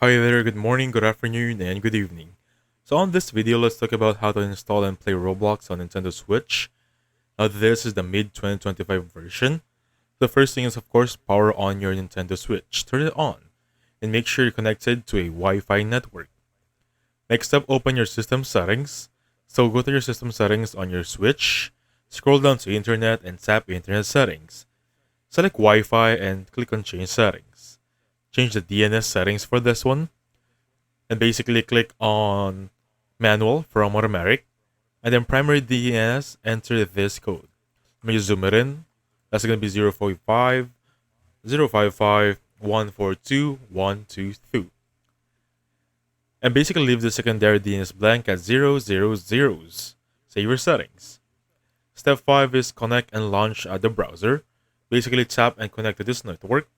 Hi there, good morning, good afternoon, and good evening. So on this video, let's talk about how to install and play Roblox on Nintendo Switch. Now this is the mid-2025 version. The first thing is of course power on your Nintendo Switch. Turn it on and make sure you're connected to a Wi-Fi network. Next up, open your system settings. So go to your system settings on your Switch, scroll down to Internet and tap Internet settings. Select Wi-Fi and click on change settings. Change the DNS settings for this one and basically click on manual from automatic and then primary DNS, enter this code. Let me zoom it in. That's going to be 045 055 142 122. And basically leave the secondary DNS blank at 000s. Save your settings. Step 5 is connect and launch the browser. Basically tap and connect to this network.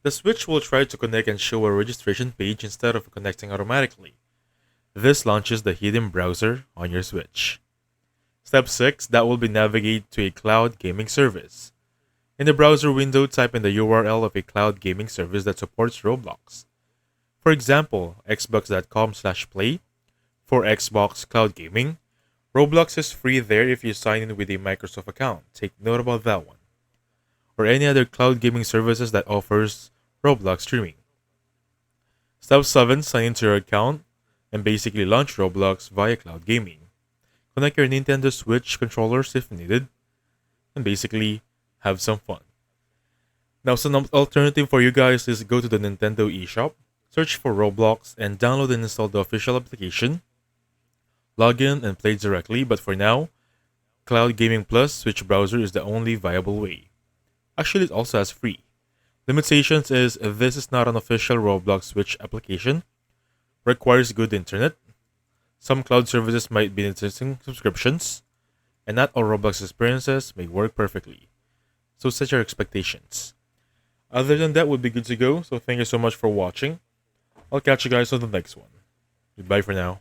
The switch will try to connect and show a registration page instead of connecting automatically. This launches the hidden browser on your Switch. Step 6, that will be navigate to a cloud gaming service. In the browser window, type in the URL of a cloud gaming service that supports Roblox. For example, xbox.com/play for Xbox Cloud Gaming. Roblox is free there if you sign in with a Microsoft account. Take note about that one. Or any other cloud gaming services that offers Roblox streaming. Step 7, sign into your account and basically launch Roblox via cloud gaming. Connect your Nintendo Switch controllers if needed and basically have some fun. Now, some alternative for you guys is go to the Nintendo eShop, search for Roblox and download and install the official application. Log in and play directly, but for now, Cloud Gaming Plus Switch browser is the only viable way. Actually, it also has free. Limitations is this is not an official Roblox Switch application, requires good internet. Some cloud services might be interesting subscriptions, and not all Roblox experiences may work perfectly. So set your expectations. Other than that, we'll be good to go. So thank you so much for watching. I'll catch you guys on the next one. Goodbye for now.